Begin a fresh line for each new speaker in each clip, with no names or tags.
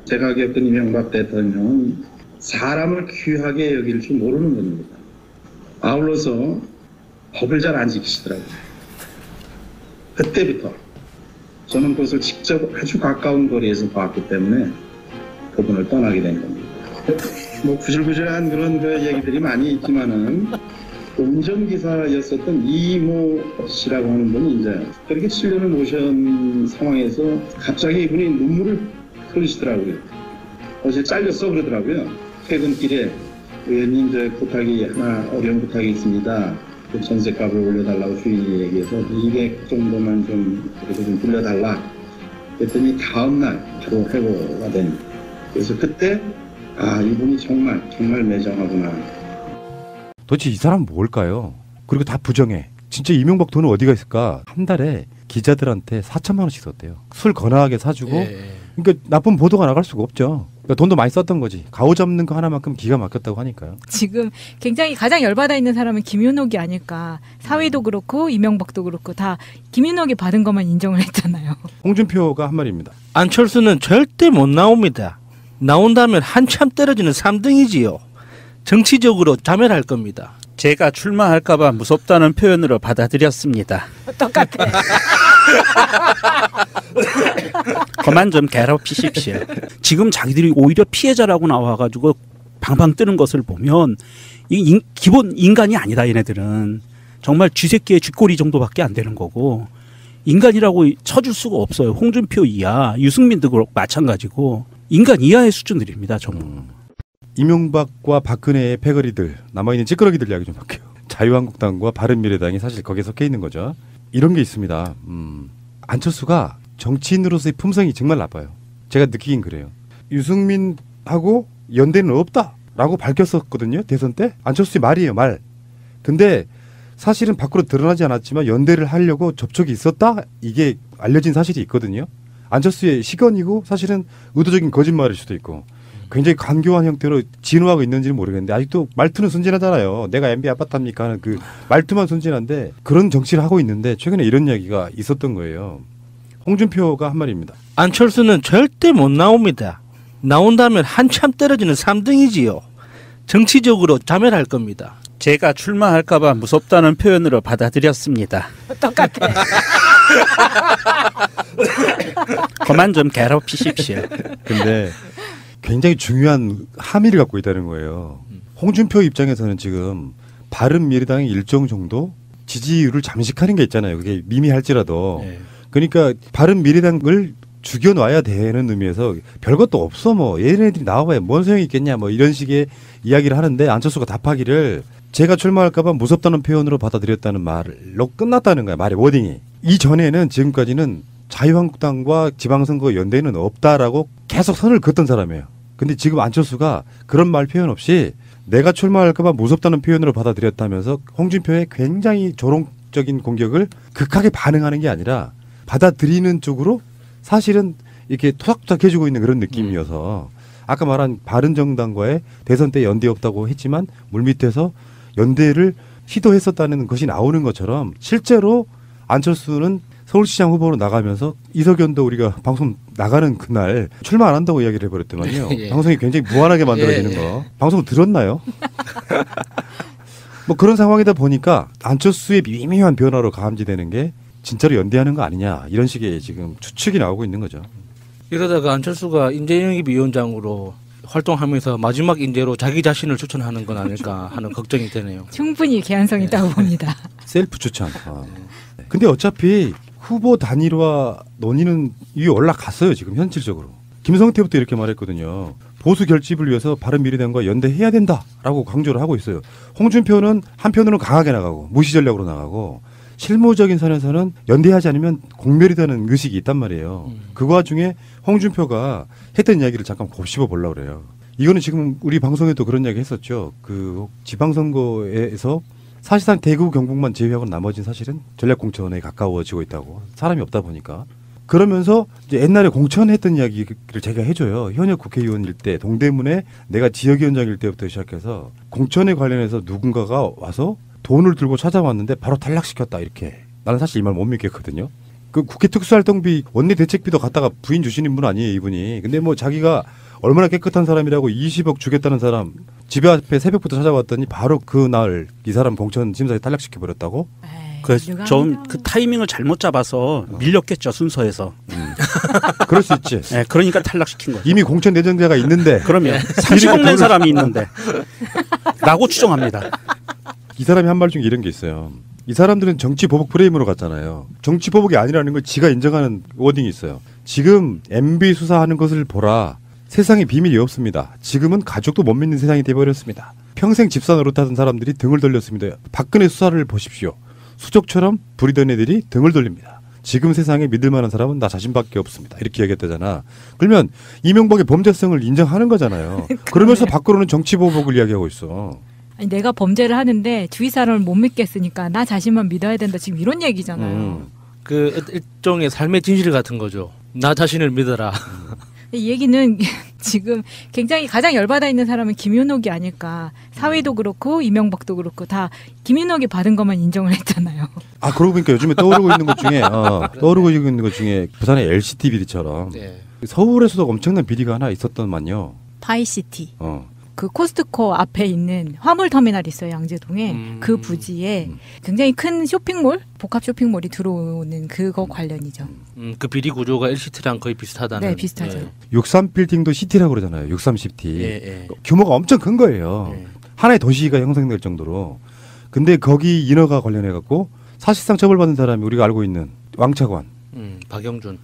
제가 겪은 이명박 대통령은 사람을 귀하게 여길 줄 모르는 분입니다. 아울러서 법을 잘 안 지키시더라고요. 그때부터 저는 그것을 직접 아주 가까운 거리에서 봤기 때문에 그분을 떠나게 된 겁니다. 뭐 구질구질한 그런 얘기들이 많이 있지만은 운전기사였었던 이모 씨라고 하는 분이 이제 그렇게 7년을 모신 상황에서 갑자기 이분이 눈물을 흘리시더라고요. 어제 잘렸어 그러더라고요. 퇴근길에 의원님 부탁이 하나 어려운 부탁이 있습니다. 그 전세값을 올려달라고 주인이 얘기해서 200 정도만 좀 그래도 좀 빌려달라. 그랬더니 다음날 바로 해고가 된. 그래서 그때 이분이 정말 매정하구나.
도대체 이 사람은 뭘까요? 그리고 다 부정해. 진짜 이명박 돈은 어디가 있을까? 한 달에 기자들한테 4천만 원씩 썼대요. 술 거나하게 사주고. 그러니까 나쁜 보도가 나갈 수가 없죠. 그러니까 돈도 많이 썼던 거지. 가오 잡는 거 하나만큼 기가 막혔다고 하니까요.
지금 굉장히 가장 열받아 있는 사람은 김윤옥이 아닐까. 사위도 그렇고 이명박도 그렇고 다 김윤옥이 받은 것만 인정을 했잖아요.
홍준표가 한 말입니다.
안철수는 절대 못 나옵니다. 나온다면 한참 떨어지는 3등이지요. 정치적으로 자멸할 겁니다.
제가 출마할까봐 무섭다는 표현으로 받아들였습니다.
똑같아.
그만 좀 괴롭히십시오. 지금 자기들이 오히려 피해자라고 나와가지고 방방 뜨는 것을 보면 기본 인간이 아니다. 얘네들은 정말 쥐새끼의 쥐꼬리 정도밖에 안 되는 거고 인간이라고 쳐줄 수가 없어요. 홍준표 이하, 유승민도 그렇고 마찬가지고 인간 이하의 수준들입니다. 전부.
이명박과 박근혜의 패거리들, 남아있는 찌끄러기들 이야기 좀 할게요. 자유한국당과 바른미래당이 사실 거기에 섞여 있는 거죠. 이런 게 있습니다. 안철수가 정치인으로서의 품성이 정말 나빠요. 제가 느끼긴 그래요. 유승민하고 연대는 없다라고 밝혔었거든요. 대선 때. 안철수의 말이에요. 말. 근데 사실은 밖으로 드러나지 않았지만 연대를 하려고 접촉이 있었다? 이게 알려진 사실이 있거든요. 안철수의 시건이고 사실은 의도적인 거짓말일 수도 있고 굉장히 간교한 형태로 진화하고 있는지는 모르겠는데 아직도 말투는 순진하잖아요. 내가 MB 아파트입니까 하는 그 말투만 순진한데 그런 정치를 하고 있는데 최근에 이런 이야기가 있었던 거예요. 홍준표가 한 말입니다.
안철수는 절대 못 나옵니다. 나온다면 한참 떨어지는 3등이지요. 정치적으로 자멸할 겁니다.
제가 출마할까봐 무섭다는 표현으로 받아들였습니다.
똑같아.
그만 좀 괴롭히십시오.
근데 굉장히 중요한 함의를 갖고 있다는 거예요. 홍준표 입장에서는 지금 바른미래당의 일정 정도 지지율을 잠식하는 게 있잖아요. 그게 미미할지라도.
네.
그러니까 바른미래당을 죽여놔야 되는 의미에서 별것도 없어. 뭐 얘네들이 나와봐야 뭔 소용이 있겠냐. 뭐 이런 식의 이야기를 하는데 안철수가 답하기를 제가 출마할까 봐 무섭다는 표현으로 받아들였다는 말로 끝났다는 거야. 말의 워딩이. 이전에는 지금까지는 자유한국당과 지방선거 연대는 없다라고 계속 선을 긋던 사람이에요. 근데 지금 안철수가 그런 말 표현 없이 내가 출마할까 봐 무섭다는 표현으로 받아들였다면서 홍준표의 굉장히 조롱적인 공격을 극하게 반응하는 게 아니라 받아들이는 쪽으로 사실은 이렇게 토닥토닥 해주고 있는 그런 느낌이어서 아까 말한 바른정당과의 대선 때 연대 없다고 했지만 물밑에서 연대를 시도했었다는 것이 나오는 것처럼 실제로 안철수는 서울시장 후보로 나가면서 이석연도 우리가 방송 나가는 그날 출마 안 한다고 이야기를 해버렸더만요.
예.
방송이 굉장히 무한하게 만들어지는 거. 방송 들었나요? 뭐 그런 상황이다 보니까 안철수의 미묘한 변화로 감지되는 게 진짜로 연대하는 거 아니냐 이런 식의 지금 추측이 나오고 있는 거죠.
이러다가 안철수가 인재영입 위원장으로 활동하면서 마지막 인재로 자기 자신을 추천하는 건 아닐까 하는 걱정이 되네요.
충분히 개연성이 있다고 봅니다.
셀프 추천. 근데 어차피 후보 단일화 논의는 이게 올라갔어요. 지금 현실적으로. 김성태부터 이렇게 말했거든요. 보수 결집을 위해서 바른미래당과 연대해야 된다라고 강조를 하고 있어요. 홍준표는 한편으로는 강하게 나가고 무시 전략으로 나가고 실무적인 선에서는 연대하지 않으면 공멸이라는 의식이 있단 말이에요. 그 와중에 홍준표가 했던 이야기를 잠깐 곱씹어 보려고 그래요. 이거는 지금 우리 방송에도 그런 이야기 했었죠. 그 지방선거에서 사실상 대구 경북만 제외하고 나머지는 사실은 전략공천에 가까워지고 있다고. 사람이 없다 보니까. 그러면서 이제 옛날에 공천했던 이야기를 제가 해줘요. 현역 국회의원일 때 동대문에 내가 지역위원장일 때부터 시작해서 공천에 관련해서 누군가가 와서 돈을 들고 찾아왔는데 바로 탈락시켰다 이렇게. 나는 사실 이 말 못 믿겠거든요. 그 국회 특수활동비 원내 대책비도 갖다가 부인 주시는 분 아니에요, 이분이. 근데 뭐 자기가 얼마나 깨끗한 사람이라고 20억 주겠다는 사람 집에 앞에 새벽부터 찾아왔더니 바로 그날 이 사람 공천 심사에 탈락시켜 버렸다고?
그래서 좀 그 타이밍을 잘못 잡아서 밀렸겠죠, 순서에서.
그럴 수 있지.
네, 그러니까 탈락시킨 거죠.
이미 공천 내정자가 있는데
그러면 30억 낸 사람이 있는데 라고 추정합니다.
이 사람이 한 말 중에 이런 게 있어요. 이 사람들은 정치 보복 프레임으로 갔잖아요. 정치 보복이 아니라는 걸 지가 인정하는 워딩이 있어요. 지금 MB 수사하는 것을 보라. 세상에 비밀이 없습니다. 지금은 가족도 못 믿는 세상이 돼버렸습니다. 평생 집사 노릇하던 사람들이 등을 돌렸습니다. 박근혜 수사를 보십시오. 수족처럼 부리던 애들이 등을 돌립니다. 지금 세상에 믿을 만한 사람은 나 자신밖에 없습니다. 이렇게 얘기했다잖아. 그러면 이명박의 범죄성을 인정하는 거잖아요. 그러면서 밖으로는 정치 보복을 이야기하고 있어.
아니, 내가 범죄를 하는데 주위 사람을 못 믿겠으니까 나 자신만 믿어야 된다. 지금 이런 얘기잖아요.
그 일종의 삶의 진실 같은 거죠. 나 자신을 믿어라.
이 얘기는 지금 굉장히 가장 열받아 있는 사람은 김윤옥이 아닐까. 사위도 그렇고 이명박도 그렇고 다 김윤옥이 받은 것만 인정을 했잖아요.
아 그러고 보니까 요즘에 떠오르고 있는 것 중에 떠오르고 있는 것 중에 부산의 LCT 비리처럼
네.
서울에서도 엄청난 비리가 하나 있었던만요.
파이시티. 그 코스트코 앞에 있는 화물터미널 있어요, 양재동에. 그 부지에 굉장히 큰 쇼핑몰, 복합 쇼핑몰이 들어오는 그거 관련이죠.
그 비리 구조가 LCT랑 거의 비슷하다는.
네, 비슷하죠.
예.
63빌딩도 시티라고 그러잖아요. 63시티.
예.
규모가 엄청 큰 거예요.
예.
하나의 도시가 형성될 정도로. 근데 거기 인허가 관련해갖고 사실상 처벌받은 사람이 우리가 알고 있는 왕차관.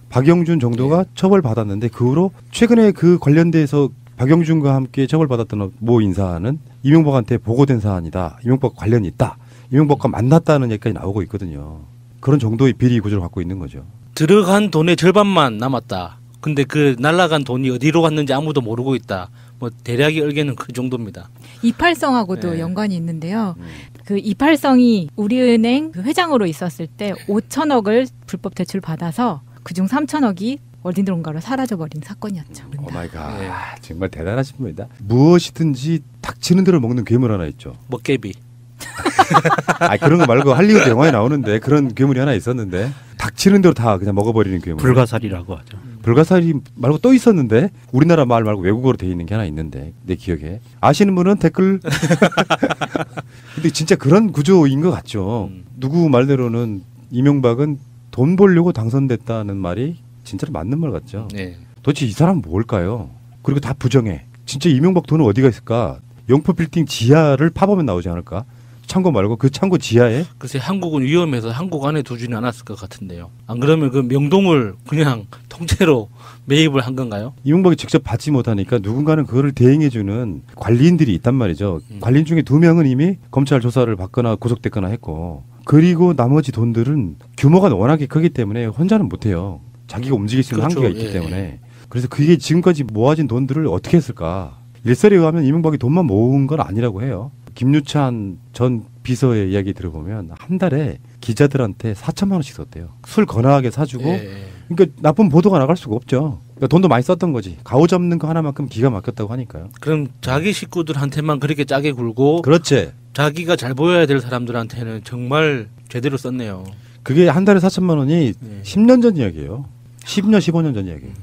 박영준 정도가 처벌받았는데 그 후로 최근에 그 관련돼서 박영준과 함께 처벌받았던 모 인사는 이명박한테 보고된 사안이다. 이명박 관련이 있다. 이명박과 만났다는 얘기까지 나오고 있거든요. 그런 정도의 비리 구조를 갖고 있는 거죠.
들어간 돈의 절반만 남았다. 근데 그 날라간 돈이 어디로 갔는지 아무도 모르고 있다. 뭐 대략의 얼개는 그 정도입니다.
이팔성하고도
네.
연관이 있는데요. 그 이팔성이 우리은행 그 회장으로 있었을 때 5천억을 불법 대출 받아서 그중 3천억이 어디론가로 사라져버린 사건이었죠.
오 마이 갓. 정말 대단하신 분이다. 무엇이든지 닥치는 대로 먹는 괴물 하나 있죠.
먹개비.
아 그런 거 말고 할리우드 영화에 나오는데 그런 괴물이 하나 있었는데 닥치는 대로 다 그냥 먹어버리는 괴물.
불가사리라고 하죠.
불가사리 말고 또 있었는데 우리나라 말 말고 외국어로 돼 있는 게 하나 있는데 내 기억에 아시는 분은 댓글. 근데 진짜 그런 구조인 것 같죠. 누구 말대로는 이명박은 돈 벌려고 당선됐다는 말이 진짜로 맞는 말 같죠.
네.
도대체 이 사람은 뭘까요? 그리고 다 부정해. 진짜 이명박 돈은 어디가 있을까? 영포 빌딩 지하를 파보면 나오지 않을까? 창고 말고 그 창고 지하에?
글쎄 한국은 위험해서 한국 안에 두지는 않았을 것 같은데요. 안 그러면 그 명동을 그냥 통째로 매입을 한 건가요?
이명박이 직접 받지 못하니까 누군가는 그거를 대행해주는 관리인들이 있단 말이죠. 관리인 중에 2명은 이미 검찰 조사를 받거나 구속됐거나 했고 그리고 나머지 돈들은 규모가 워낙에 크기 때문에 혼자는 못해요. 자기가 움직일 수 있는
그렇죠.
한계가 있기
예.
때문에. 그래서 그게 지금까지 모아진 돈들을 어떻게 했을까? 일설에 의하면 이명박이 돈만 모은 건 아니라고 해요. 김유찬 전 비서의 이야기 들어보면 한 달에 기자들한테 4천만 원씩 썼대요. 술 거나하게 사주고.
예.
그러니까 나쁜 보도가 나갈 수가 없죠. 그러니까 돈도 많이 썼던 거지. 가오 잡는 거 하나만큼 기가 막혔다고 하니까요.
그럼 자기 식구들한테만 그렇게 짜게 굴고
그렇지.
자기가 잘 보여야 될 사람들한테는 정말 제대로 썼네요.
그게 한 달에 4천만 원이
네.
10년 전 이야기예요. 10년, 15년 전 이야기예요.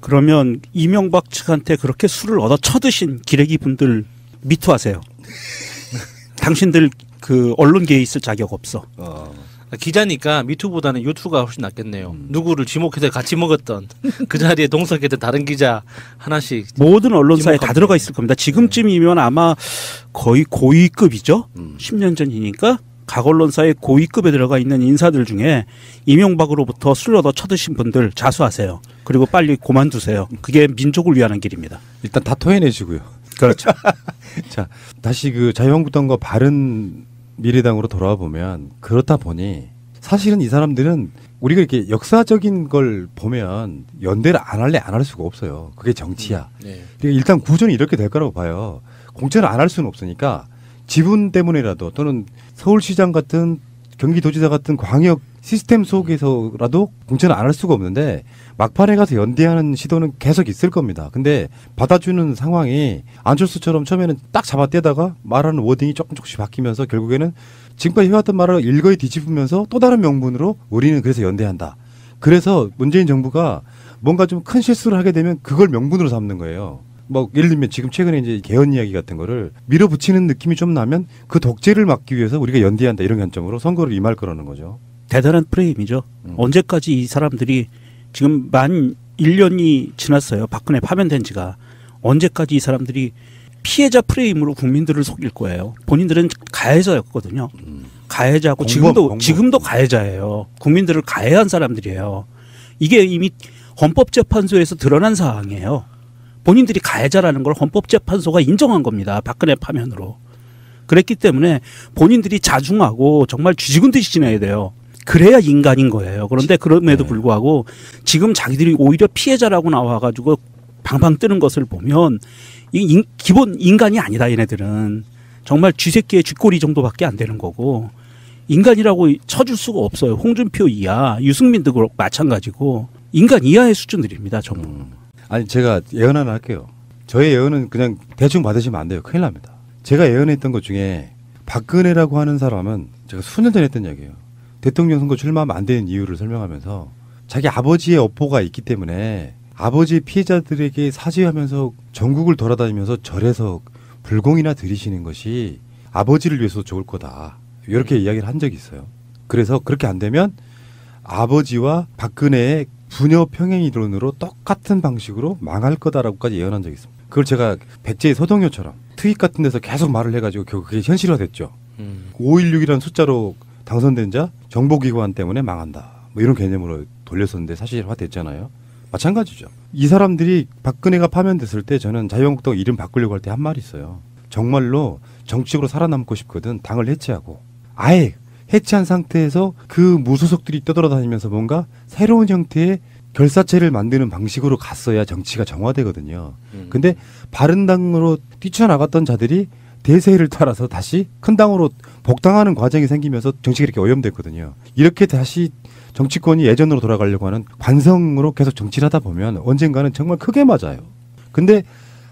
그러면 이명박 측한테 그렇게 술을 얻어 쳐드신 기레기 분들 미투하세요. 당신들 그 언론계에 있을 자격 없어.
기자니까 미투보다는 유투가 훨씬 낫겠네요. 누구를 지목해서 같이 먹었던 그 자리에 동석했던 다른 기자 하나씩.
모든 언론사에 다
지목하면
들어가 있을 겁니다. 지금쯤이면 아마 거의 고위급이죠. 10년 전이니까 각 언론사의 고위급에 들어가 있는 인사들 중에 이명박으로부터 술 얻어 쳐드신 분들 자수하세요. 그리고 빨리 그만두세요. 그게 민족을 위하는 길입니다.
일단 다 토해내시고요.
그렇죠.
자, 다시 그 자유한국당과 바른미래당으로 돌아와 보면 그렇다 보니 사실은 이 사람들은 우리가 이렇게 역사적인 걸 보면 연대를 안 할래 안 할 수가 없어요. 그게 정치야.
네.
그러니까 일단 구조는 이렇게 될 거라고 봐요. 공천을 안 할 수는 없으니까 지분 때문이라도 또는 서울시장 같은 경기도지사 같은 광역 시스템 속에서라도 공천을 안 할 수가 없는데 막판에 가서 연대하는 시도는 계속 있을 겁니다. 근데 받아주는 상황이 안철수처럼 처음에는 딱 잡아떼다가 말하는 워딩이 조금씩 바뀌면서 결국에는 지금까지 해왔던 말을 일거에 뒤집으면서 또 다른 명분으로 우리는 그래서 연대한다. 그래서 문재인 정부가 뭔가 좀 큰 실수를 하게 되면 그걸 명분으로 삼는 거예요. 뭐 예를 들면 지금 최근에 이제 개헌 이야기 같은 거를 밀어붙이는 느낌이 좀 나면 그 독재를 막기 위해서 우리가 연대한다 이런 관점으로 선거를 임할 거라는 거죠.
대단한 프레임이죠. 언제까지 이 사람들이 지금 만 1년이 지났어요. 박근혜 파면된 지가. 언제까지 이 사람들이 피해자 프레임으로 국민들을 속일 거예요. 본인들은 가해자였거든요. 가해자고 지금도 가해자예요. 국민들을 가해한 사람들이에요. 이게 이미 헌법재판소에서 드러난 사항이에요. 본인들이 가해자라는 걸 헌법재판소가 인정한 겁니다. 박근혜 파면으로. 그랬기 때문에 본인들이 자중하고 정말 쥐죽은 듯이 지내야 돼요. 그래야 인간인 거예요. 그런데 그럼에도 불구하고 지금 자기들이 오히려 피해자라고 나와가지고 방방 뜨는 것을 보면 이 기본 인간이 아니다. 얘네들은 정말 쥐새끼의 쥐꼬리 정도밖에 안 되는 거고 인간이라고 쳐줄 수가 없어요. 홍준표 이하, 유승민도 그렇고 마찬가지고 인간 이하의 수준들입니다. 전부.
아니 제가 예언 하나 할게요. 저의 예언은 그냥 대충 받으시면 안 돼요. 큰일 납니다. 제가 예언했던 것 중에 박근혜라고 하는 사람은 제가 수년 전에 했던 이야기예요. 대통령 선거 출마하면 안 되는 이유를 설명하면서 자기 아버지의 업보가 있기 때문에 아버지 피해자들에게 사죄하면서 전국을 돌아다니면서 절에서 불공이나 드리시는 것이 아버지를 위해서 좋을 거다. 이렇게 이야기를 한 적이 있어요. 그래서 그렇게 안 되면 아버지와 박근혜의 부녀 평행 이론으로 똑같은 방식으로 망할 거다라고까지 예언한 적이 있습니다. 그걸 제가 백제의 서동요처럼 트윗 같은 데서 계속 말을 해가지고 결국 그게 현실화됐죠. 516이라는 숫자로 당선된 자 정보기관 때문에 망한다. 뭐 이런 개념으로 돌렸었는데 사실화됐잖아요. 마찬가지죠. 이 사람들이 박근혜가 파면됐을 때 저는 자유한국당 이름 바꾸려고 할 때 한 말이 있어요. 정말로 정치적으로 살아남고 싶거든 당을 해체하고 아예 해체한 상태에서 그 무소속들이 떠돌아다니면서 뭔가 새로운 형태의 결사체를 만드는 방식으로 갔어야 정치가 정화되거든요. 근데 바른당으로 뛰쳐나갔던 자들이 대세를 따라서 다시 큰 당으로 복당하는 과정이 생기면서 정치가 이렇게 오염됐거든요. 이렇게 다시 정치권이 예전으로 돌아가려고 하는 관성으로 계속 정치를 하다 보면 언젠가는 정말 크게 맞아요. 근데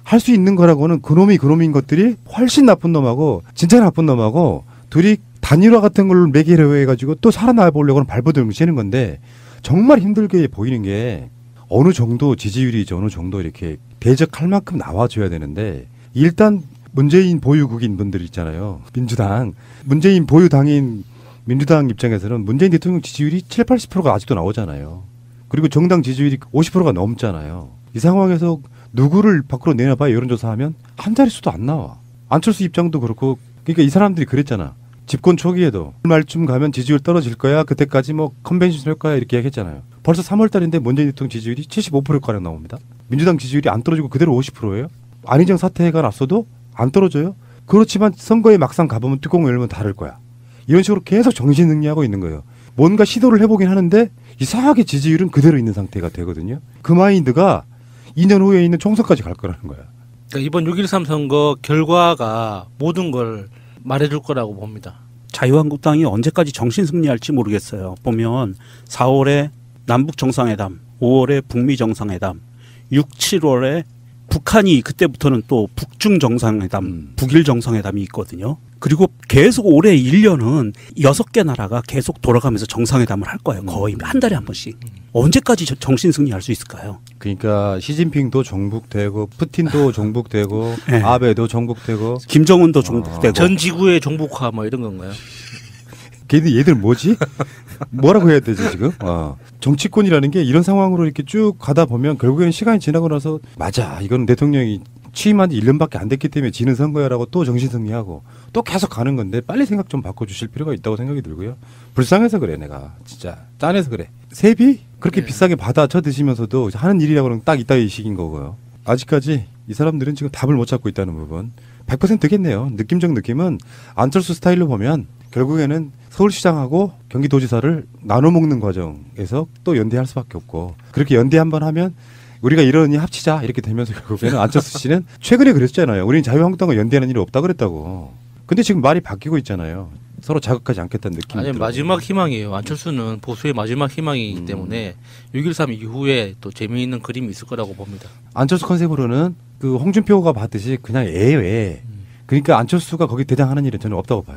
할 수 있는 거라고는 그놈인 것들이 훨씬 나쁜 놈하고 진짜 나쁜 놈하고 둘이 단일화 같은 걸 매개로 해가지고 또 살아나 보려고는 발버둥 치는 건데 정말 힘들게 보이는 게 어느 정도 지지율이 어느 정도 이렇게 대적할 만큼 나와줘야 되는데 일단 문재인 보유국인 분들 있잖아요. 민주당. 문재인 보유당인 민주당 입장에서는 문재인 대통령 지지율이 7, 80%가 아직도 나오잖아요. 그리고 정당 지지율이 50%가 넘잖아요. 이 상황에서 누구를 밖으로 내놔봐야 여론조사하면 한 자릿수도 안 나와. 안철수 입장도 그렇고 그러니까 이 사람들이 그랬잖아. 집권 초기에도 말쯤 가면 지지율 떨어질 거야. 그때까지 뭐 컨벤션 할 거야. 이렇게 얘기했잖아요. 벌써 3월 달인데 문재인 대통령 지지율이 75%가량 나옵니다. 민주당 지지율이 안 떨어지고 그대로 50%예요. 안희정 사태가 났어도 안 떨어져요. 그렇지만 선거에 막상 가보면 뚜껑을 열면 다를 거야. 이런 식으로 계속 정신승리하고 있는 거예요. 뭔가 시도를 해보긴 하는데 이상하게 지지율은 그대로 있는 상태가 되거든요. 그 마인드가 2년 후에 있는 총선까지 갈 거라는 거야.
그러니까 이번 6.13 선거 결과가 모든 걸 말해줄 거라고 봅니다.
자유한국당이 언제까지 정신승리할지 모르겠어요. 보면 4월에 남북 정상회담, 5월에 북미 정상회담, 6, 7월에 북한이 그때부터는 또 북중 정상회담, 북일 정상회담이 있거든요. 그리고 계속 올해 1년은 6개 나라가 계속 돌아가면서 정상회담을 할 거예요. 거의 한 달에 한 번씩. 언제까지 정신승리할 수 있을까요?
그러니까 시진핑도 종북되고 푸틴도 종북되고
네.
아베도 종북되고
김정은도 종북되고
전 지구의 종북화 뭐 이런 건가요?
얘들 뭐지? 뭐라고 해야 되지 지금? 정치권이라는 게 이런 상황으로 이렇게 쭉 가다 보면 결국에는 시간이 지나고 나서 맞아 이건 대통령이 취임한 지 1년밖에 안 됐기 때문에 지는 선거야라고 또 정신승리하고 또 계속 가는 건데 빨리 생각 좀 바꿔주실 필요가 있다고 생각이 들고요. 불쌍해서 그래 내가 진짜 짠해서 그래. 세비 그렇게 비싸게 받아 쳐드시면서도 하는 일이라고는 딱 이따위 식인 거고요. 아직까지 이 사람들은 지금 답을 못 찾고 있다는 부분 100%겠네요. 느낌적 느낌은 안철수 스타일로 보면 결국에는 서울시장하고 경기도지사를 나눠 먹는 과정에서 또 연대할 수밖에 없고 그렇게 연대 한번 하면 우리가 이러니 합치자 이렇게 되면서 결국에는 안철수 씨는 최근에 그랬잖아요. 우리는 자유한국당과 연대하는 일이 없다 그랬다고. 근데 지금 말이 바뀌고 있잖아요. 서로 자극하지 않겠다는 느낌이
아니
들어요.
마지막 희망이에요. 안철수는 보수의 마지막 희망이기 때문에 6.13 이후에 또 재미있는 그림이 있을 거라고 봅니다.
안철수 컨셉으로는 그 홍준표가 봤듯이 그냥 애예요. 그러니까 안철수가 거기 대장하는 일은 저는 없다고 봐요.